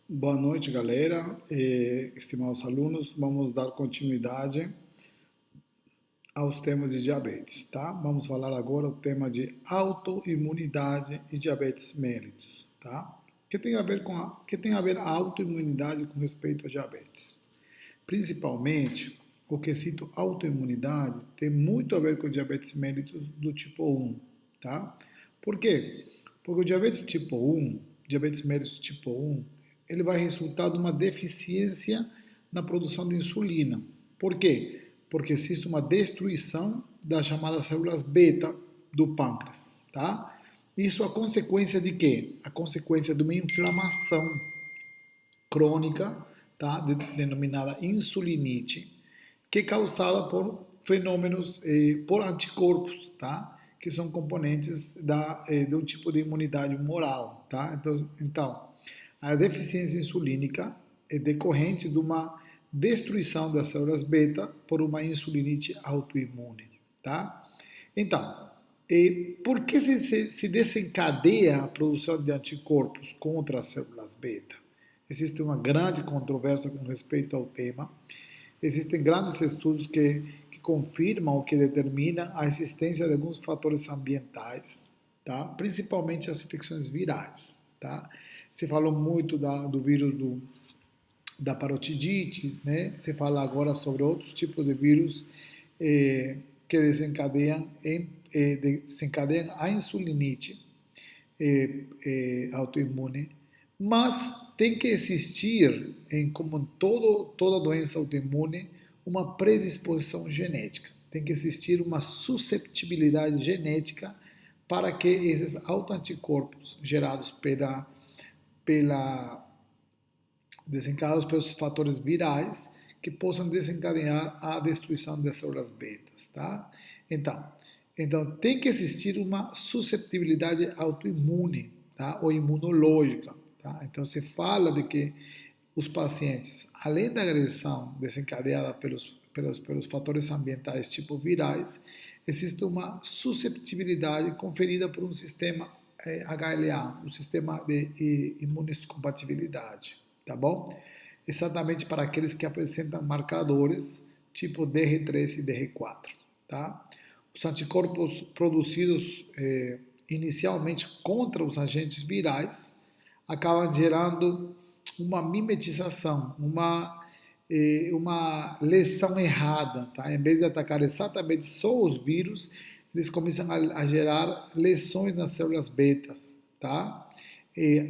Boa noite, galera. Estimados alunos, vamos dar continuidade aos temas de diabetes, tá? Vamos falar agora o tema de autoimunidade e diabetes mellitus, tá? Que tem a ver a autoimunidade com respeito a diabetes? Principalmente, o quesito autoimunidade tem muito a ver com o diabetes mellitus do tipo 1, tá? Por quê? Porque o diabetes tipo 1, diabetes mellitus tipo 1, ele vai resultar de uma deficiência na produção de insulina. Por quê? Porque existe uma destruição das chamadas células beta do pâncreas, tá? Isso é a consequência de quê? A consequência de uma inflamação crônica, tá? Denominada insulinite, que é causada por fenômenos, por anticorpos, tá? Que são componentes de um tipo de imunidade humoral, tá? Então, a deficiência insulínica é decorrente de uma destruição das células beta por uma insulinite autoimune, tá? Então, por que se desencadeia a produção de anticorpos contra as células beta? Existe uma grande controvérsia com respeito ao tema. Existem grandes estudos que confirmam ou que determinam a existência de alguns fatores ambientais, tá? Principalmente as infecções virais, tá? Se falou muito do vírus da parotidite, né? Se fala agora sobre outros tipos de vírus que desencadeiam a insulinite autoimune, mas tem que existir, como em toda doença autoimune, uma predisposição genética. Tem que existir uma susceptibilidade genética para que esses autoanticorpos gerados desencadeados pelos fatores virais que possam desencadear a destruição das células betas, tá? Então tem que existir uma susceptibilidade autoimune, tá? Ou imunológica, tá? Então se fala de que os pacientes, além da agressão desencadeada pelos fatores ambientais tipo virais, existe uma susceptibilidade conferida por um sistema HLA, um sistema de imunocompatibilidade, tá bom? Exatamente para aqueles que apresentam marcadores tipo DR3 e DR4, tá? Os anticorpos produzidos inicialmente contra os agentes virais acabam gerando uma mimetização, uma lesão errada, tá? Em vez de atacar exatamente só os vírus, eles começam a gerar lesões nas células betas, tá?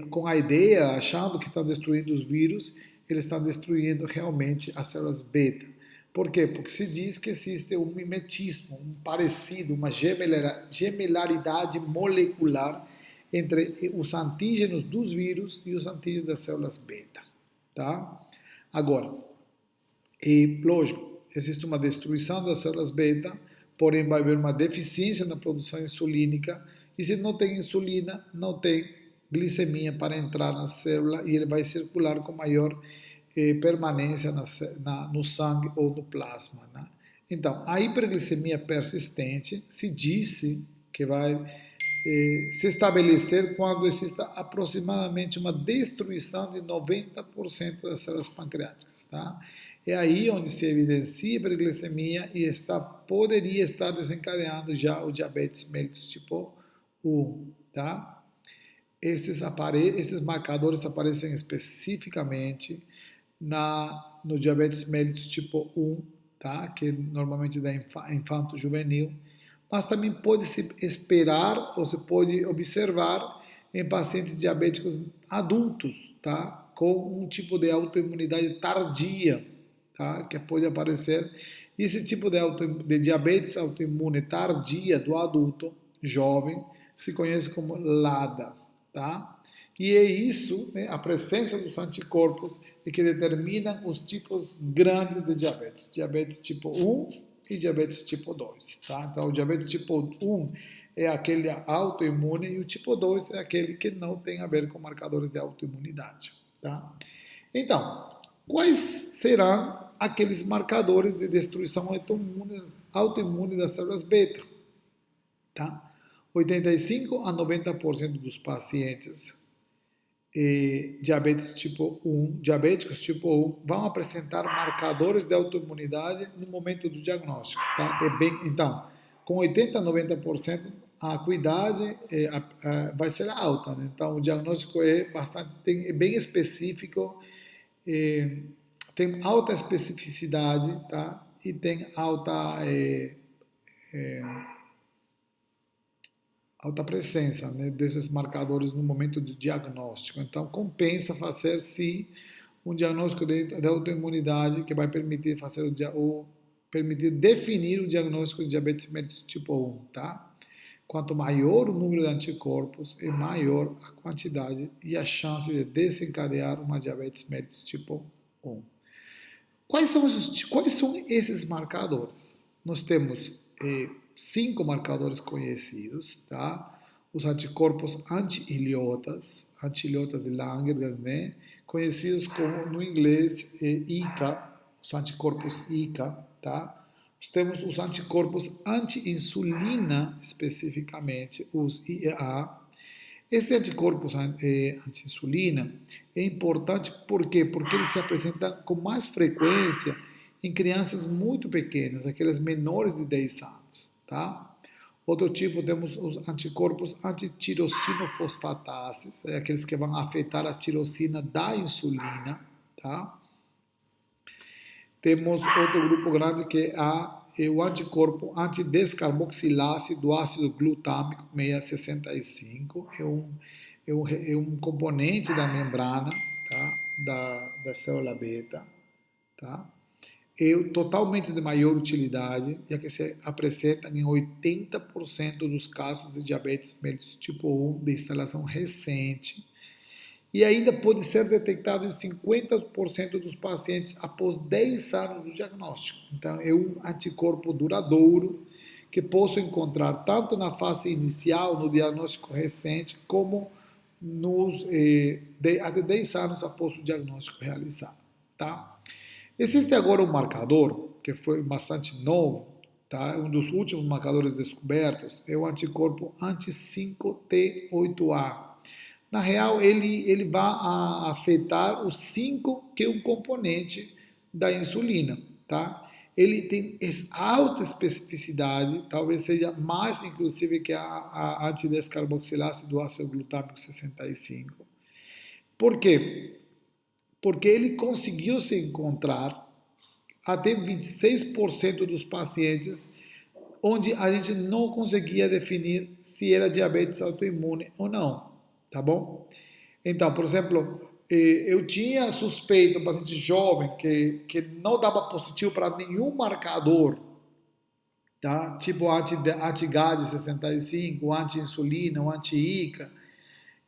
Com a ideia, achando que estão destruindo os vírus, eles estão destruindo realmente as células beta. Por quê? Porque se diz que existe um mimetismo, um parecido, uma gemelaridade molecular entre os antígenos dos vírus e os antígenos das células beta, tá? Agora, lógico, existe uma destruição das células beta, porém vai haver uma deficiência na produção insulínica, e se não tem insulina, não tem glicemia para entrar na célula e ele vai circular com maior permanência no sangue ou no plasma, né? Então, a hiperglicemia persistente se disse que vai se estabelecer quando exista aproximadamente uma destruição de 90% das células pancreáticas, tá? É aí onde se evidencia a hiperglicemia e poderia estar desencadeando já o diabetes mellitus tipo 1, tá? Esses marcadores aparecem especificamente no diabetes mellitus tipo 1, tá? Que normalmente dá infanto-juvenil, mas também pode se esperar ou se pode observar em pacientes diabéticos adultos, tá? Com um tipo de autoimunidade tardia, tá? Que pode aparecer. E esse tipo de diabetes autoimune tardia do adulto jovem se conhece como LADA, tá? E é isso, né, a presença dos anticorpos é que determina os tipos grandes de diabetes. Diabetes tipo 1 e diabetes tipo 2, tá? Então, o diabetes tipo 1 é aquele autoimune e o tipo 2 é aquele que não tem a ver com marcadores de autoimunidade, tá? Então, quais serão aqueles marcadores de destruição autoimune das células beta, tá? 85 a 90% dos pacientes diabetes tipo 1, diabéticos tipo 1 vão apresentar marcadores de autoimunidade no momento do diagnóstico, tá? Então, com 80 a 90% a acuidade vai ser alta, né? Então o diagnóstico é bem específico, tem alta especificidade, tá? E tem alta presença, né, desses marcadores no momento do diagnóstico. Então, compensa fazer, sim, um diagnóstico de autoimunidade que vai permitir permitir definir o diagnóstico de diabetes mellitus tipo 1, tá? Quanto maior o número de anticorpos, é maior a quantidade e a chance de desencadear uma diabetes mellitus tipo 1. Quais são esses marcadores? Nós temos 5 marcadores conhecidos, tá? Os anticorpos anti-ilhotas de Langerhans, né? Conhecidos como, no inglês, ICA, os anticorpos ICA, tá? Nós temos os anticorpos anti-insulina, especificamente, os IEA. Esse anticorpo anti-insulina é importante por quê? Porque ele se apresenta com mais frequência em crianças muito pequenas, aquelas menores de 10 anos, tá? Outro tipo, temos os anticorpos antityrossinofosfatases, aqueles que vão afetar a tirosina da insulina, tá? Temos outro grupo grande que é o anticorpo antidescarboxilase do ácido glutâmico 665, é um componente da membrana, tá? da célula beta, tá? É totalmente de maior utilidade, já que se apresenta em 80% dos casos de diabetes mellitus tipo 1 de instalação recente, e ainda pode ser detectado em 50% dos pacientes após 10 anos do diagnóstico. Então, é um anticorpo duradouro que posso encontrar tanto na fase inicial, no diagnóstico recente, como até 10 anos após o diagnóstico realizado. Tá? Existe agora um marcador que foi bastante novo, tá? Um dos últimos marcadores descobertos é o anticorpo anti-5T8A. Na real, ele vai afetar o 5, que é um componente da insulina, tá? Ele tem alta especificidade, talvez seja mais inclusive que a antidescarboxilase do ácido glutâmico 65. Por quê? Porque ele conseguiu se encontrar até 26% dos pacientes onde a gente não conseguia definir se era diabetes autoimune ou não, tá bom? Então, por exemplo, eu tinha suspeito, um paciente jovem, que não dava positivo para nenhum marcador, tá? Tipo anti-GAD65, anti-insulina, o anti-ICA.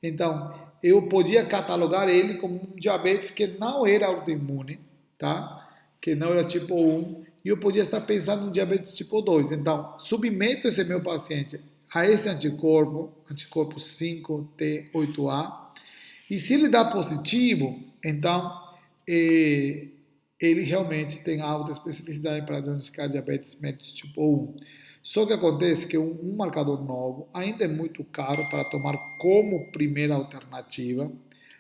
Então, eu podia catalogar ele como um diabetes que não era autoimune, tá? Que não era tipo 1, e eu podia estar pensando no diabetes tipo 2. Então, submeto esse meu paciente a esse anticorpo 5T8A, e se ele dá positivo, então ele realmente tem alta especificidade para diagnosticar diabetes mellitus tipo 1. Só que acontece que um marcador novo ainda é muito caro para tomar como primeira alternativa.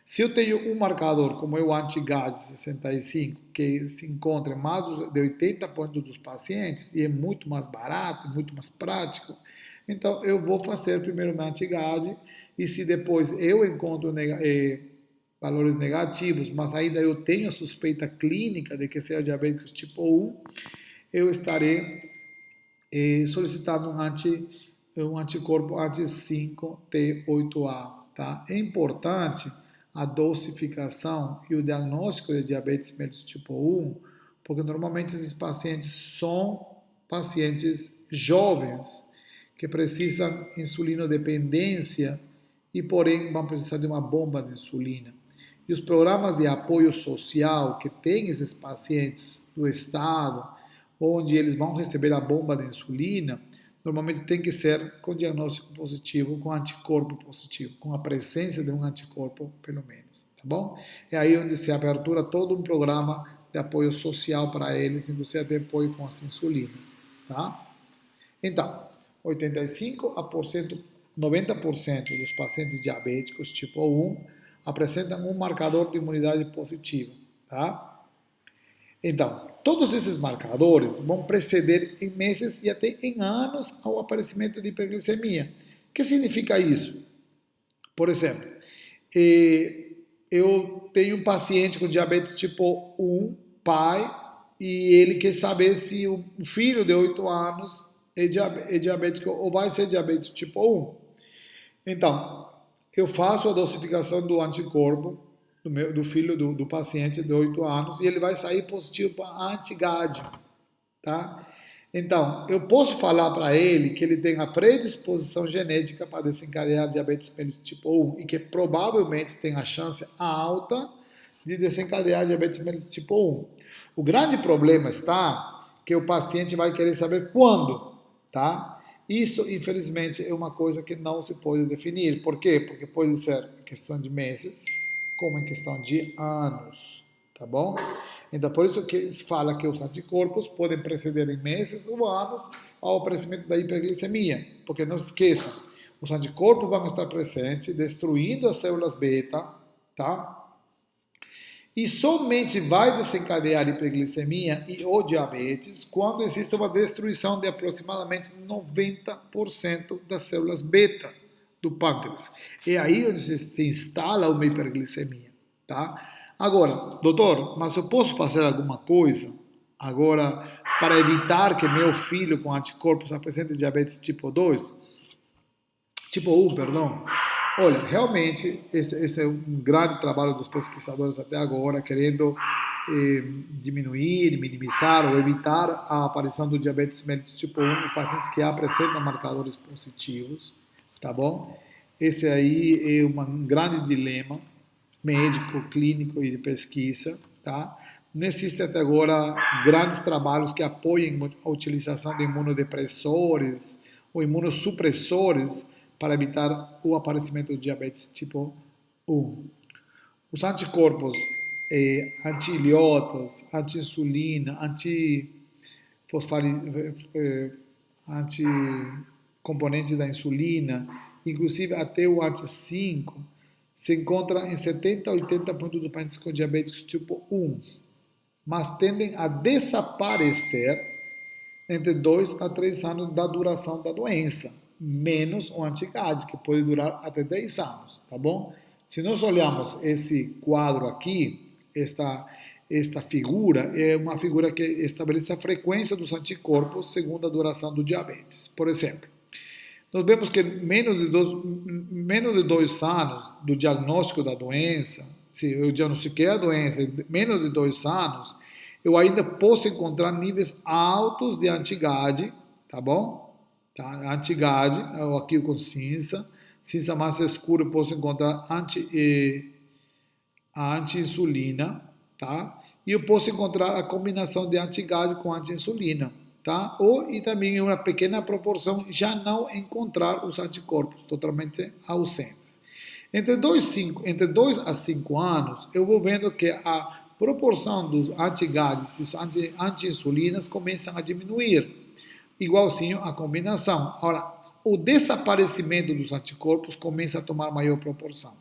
Se eu tenho um marcador como é o anti-GAD65, que se encontra em mais de 80% dos pacientes e é muito mais barato, muito mais prático, então eu vou fazer primeiro o anti-GAD, e se depois eu encontro valores negativos, mas ainda eu tenho a suspeita clínica de que seja diabético tipo 1, eu estarei solicitando um anticorpo anti-5T8A. Tá? É importante a dosificação e o diagnóstico de diabetes mellitus tipo 1, porque normalmente esses pacientes são pacientes jovens que precisam de insulinodependência e, porém, vão precisar de uma bomba de insulina. E os programas de apoio social que tem esses pacientes do Estado, onde eles vão receber a bomba de insulina, normalmente tem que ser com diagnóstico positivo, com anticorpo positivo, com a presença de um anticorpo, pelo menos, tá bom? É aí onde se abertura todo um programa de apoio social para eles, inclusive até apoio com as insulinas, tá? Então, 85% 90% dos pacientes diabéticos tipo 1 apresentam um marcador de imunidade positiva, tá? Então, todos esses marcadores vão preceder em meses e até em anos ao aparecimento de hiperglicemia. O que significa isso? Por exemplo, eu tenho um paciente com diabetes tipo 1, pai, e ele quer saber se o filho de 8 anos é diabético ou vai ser diabético tipo 1. Então, eu faço a dosificação do anticorpo do filho do paciente de 8 anos e ele vai sair positivo para anti-GAD, tá? Então, eu posso falar para ele que ele tem a predisposição genética para desencadear diabetes mellitus tipo 1 e que provavelmente tem a chance alta de desencadear diabetes mellitus tipo 1. O grande problema está que o paciente vai querer saber quando, tá? Isso, infelizmente, é uma coisa que não se pode definir. Por quê? Porque pode ser em questão de meses, como em questão de anos, tá bom? Então, por isso que se fala que os anticorpos podem preceder em meses ou anos ao aparecimento da hiperglicemia. Porque não se esqueçam, os anticorpos vão estar presentes, destruindo as células beta, tá? E somente vai desencadear hiperglicemia e ou diabetes quando existe uma destruição de aproximadamente 90% das células beta do pâncreas. É aí onde se instala uma hiperglicemia, tá? Agora, doutor, mas eu posso fazer alguma coisa agora para evitar que meu filho com anticorpos apresente diabetes tipo 2? Tipo 1, perdão. Olha, realmente, esse é um grande trabalho dos pesquisadores até agora, querendo diminuir, minimizar ou evitar a aparição do diabetes mellitus tipo 1 em pacientes que apresentam marcadores positivos, tá bom? Esse aí é um grande dilema médico, clínico e de pesquisa, tá? Não existe até agora grandes trabalhos que apoiem a utilização de imunodepressores ou imunossupressores para evitar o aparecimento do diabetes tipo 1. Os anticorpos anti-iliotas, anti-insulina, anti-componentes da insulina, inclusive até o anti-5, se encontra em 70 a 80% dos pacientes com diabetes tipo 1, mas tendem a desaparecer entre 2 a 3 anos da duração da doença, menos o anti-GAD, que pode durar até 10 anos, tá bom? Se nós olharmos esse quadro aqui, esta figura é uma figura que estabelece a frequência dos anticorpos segundo a duração do diabetes. Por exemplo, nós vemos que menos de 2 anos do diagnóstico da doença, se eu diagnostiquei a doença em menos de 2 anos, eu ainda posso encontrar níveis altos de anti-GAD, tá bom? Tá? Anti-GAD, aqui com cinza mais escuro eu posso encontrar a anti-insulina, tá? E eu posso encontrar a combinação de anti-GAD com anti-insulina, tá? E também em uma pequena proporção já não encontrar os anticorpos totalmente ausentes. Entre 2 a 5 anos, eu vou vendo que a proporção dos anti-GADs e anti-insulinas começam a diminuir, igualzinho a combinação. Agora, o desaparecimento dos anticorpos começa a tomar maior proporção.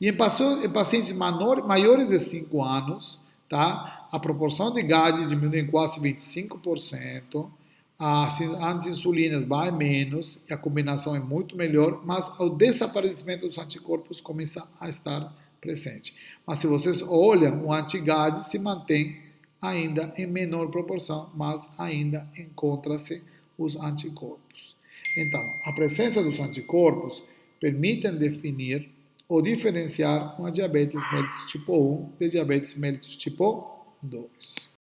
E em pacientes maiores de 5 anos, tá? A proporção de GAD diminui em quase 25%, as anti-insulinas vai menos, e a combinação é muito melhor, mas o desaparecimento dos anticorpos começa a estar presente. Mas se vocês olham, o anti-GAD se mantém ainda em menor proporção, mas ainda encontra-se os anticorpos. Então, a presença dos anticorpos permite definir ou diferenciar uma diabetes mellitus tipo 1 de diabetes mellitus tipo 2.